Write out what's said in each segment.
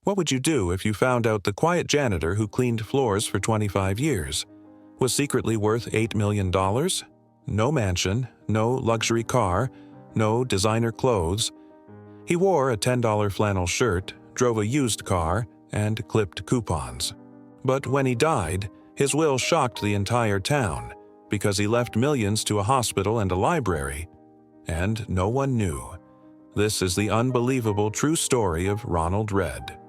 What would you do if you found out the quiet janitor who cleaned floors for 25 years was secretly worth $8 million? No mansion, no luxury car, no designer clothes. He wore a $10 flannel shirt, drove a used car, and clipped coupons. But when he died, his will shocked the entire town because he left millions to a hospital and a library, and no one knew. This is the unbelievable true story of Ronald Read.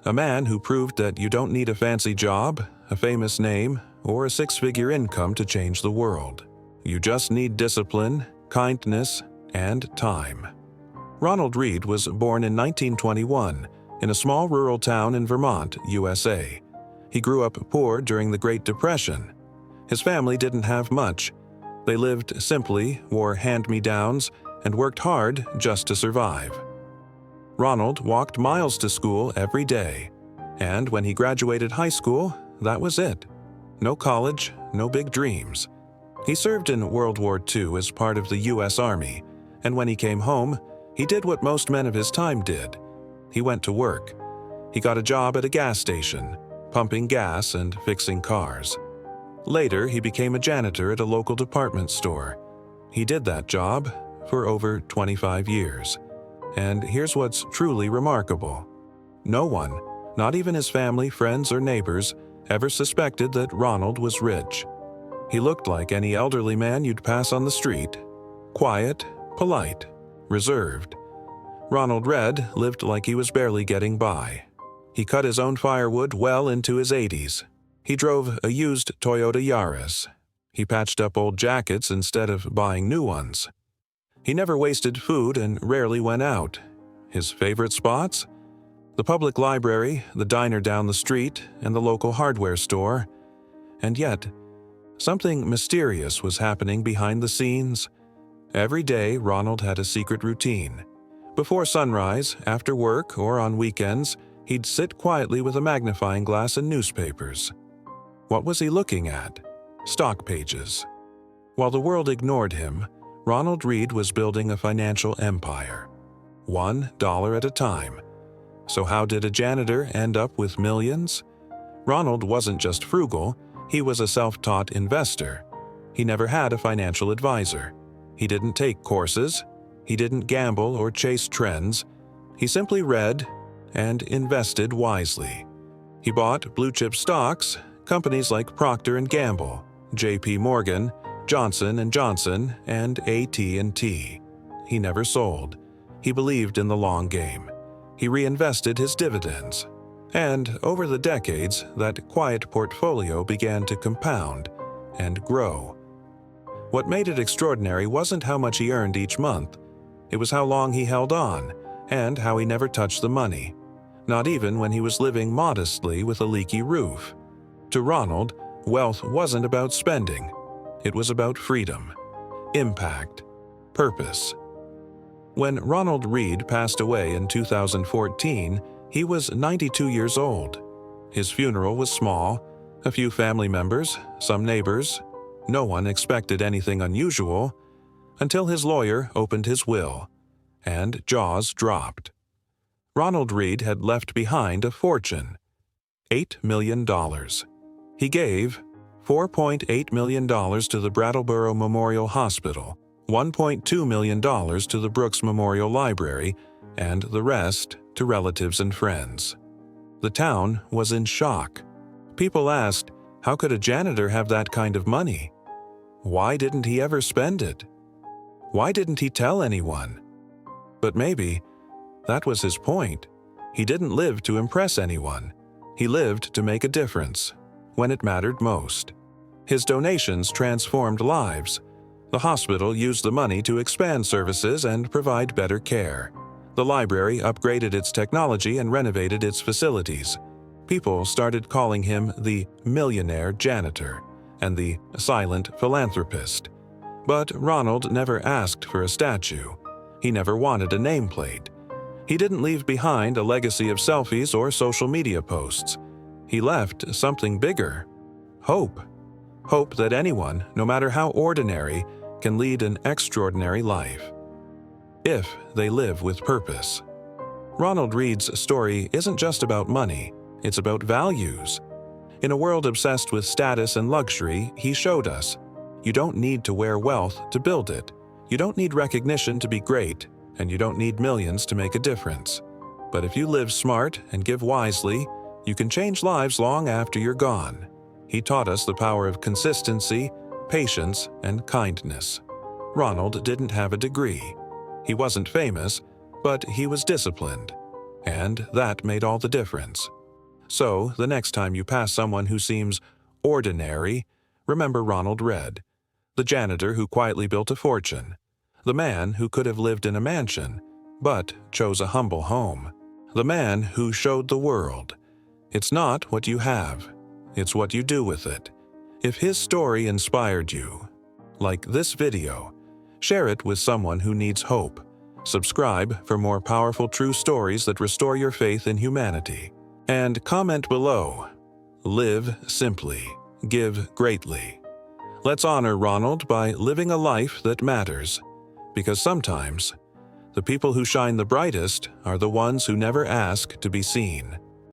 A man who proved that you don't need a fancy job, a famous name, or a six-figure income to change the world. You just need discipline, kindness, and time. Ronald Read was born in 1921 in a small rural town in Vermont, USA. He grew up poor during the Great Depression. His family didn't have much. They lived simply, wore hand-me-downs, and worked hard just to survive. Ronald walked miles to school every day, and when he graduated high school, that was it. No college, no big dreams. He served in World War II as part of the U.S. Army, and when he came home, he did what most men of his time did. He went to work. He got a job at a gas station, pumping gas and fixing cars. Later, he became a janitor at a local department store. He did that job for over 25 years. And here's what's truly remarkable. No one, not even his family, friends, or neighbors, ever suspected that Ronald was rich. He looked like any elderly man you'd pass on the street. Quiet, polite, reserved. Ronald Read lived like he was barely getting by. He cut his own firewood well into his 80s. He drove a used Toyota Yaris. He patched up old jackets instead of buying new ones. He never wasted food and rarely went out. His favorite spots? The public library, the diner down the street, and the local hardware store. And yet, something mysterious was happening behind the scenes. Every day, Ronald had a secret routine. Before sunrise, after work, or on weekends, he'd sit quietly with a magnifying glass and newspapers. What was he looking at? Stock pages. While the world ignored him, Ronald Read was building a financial empire. $1 at a time. So how did a janitor end up with millions? Ronald wasn't just frugal, he was a self-taught investor. He never had a financial advisor. He didn't take courses. He didn't gamble or chase trends. He simply read and invested wisely. He bought blue-chip stocks, companies like Procter & Gamble, J.P. Morgan, Johnson & Johnson, and AT&T. He never sold. He believed in the long game. He reinvested his dividends. And over the decades, that quiet portfolio began to compound and grow. What made it extraordinary wasn't how much he earned each month. It was how long he held on, and how he never touched the money, not even when he was living modestly with a leaky roof. To Ronald, wealth wasn't about spending. It was about freedom, impact, purpose. When Ronald Read passed away in 2014, he was 92 years old. His funeral was small, a few family members, some neighbors. No one expected anything unusual, until his lawyer opened his will, and jaws dropped. Ronald Read had left behind a fortune, $8 million. He gave $4.8 million to the Brattleboro Memorial Hospital, $1.2 million to the Brooks Memorial Library, and the rest to relatives and friends. The town was in shock. People asked, how could a janitor have that kind of money? Why didn't he ever spend it? Why didn't he tell anyone? But maybe that was his point. He didn't live to impress anyone. He lived to make a difference when it mattered most. His donations transformed lives. The hospital used the money to expand services and provide better care. The library upgraded its technology and renovated its facilities. People started calling him the millionaire janitor and the silent philanthropist. But Ronald never asked for a statue. He never wanted a nameplate. He didn't leave behind a legacy of selfies or social media posts. He left something bigger. Hope. Hope that anyone, no matter how ordinary, can lead an extraordinary life. If they live with purpose. Ronald Read's story isn't just about money, it's about values. In a world obsessed with status and luxury, he showed us, you don't need to wear wealth to build it. You don't need recognition to be great, and you don't need millions to make a difference. But if you live smart and give wisely, you can change lives long after you're gone. He taught us the power of consistency, patience, and kindness. Ronald didn't have a degree. He wasn't famous, but he was disciplined. And that made all the difference. So, the next time you pass someone who seems ordinary, remember Ronald Read, the janitor who quietly built a fortune, the man who could have lived in a mansion, but chose a humble home, the man who showed the world. It's not what you have, it's what you do with it. If his story inspired you, like this video, share it with someone who needs hope. Subscribe for more powerful true stories that restore your faith in humanity. And comment below. Live simply, give greatly. Let's honor Ronald by living a life that matters. Because sometimes, the people who shine the brightest are the ones who never ask to be seen.